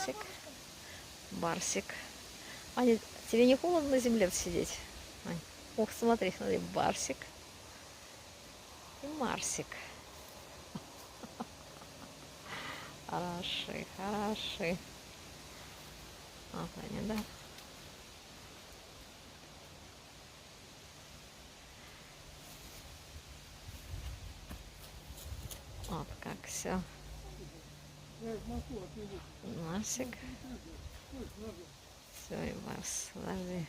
Барсик. Барсик. Аня, тебе не холодно на земле сидеть? Ань, ох, смотри, смотри, Барсик и Марсик. Хороши, хороши. Вот они, да? Вот как все. Марсик. Все, и Марс. Подожди.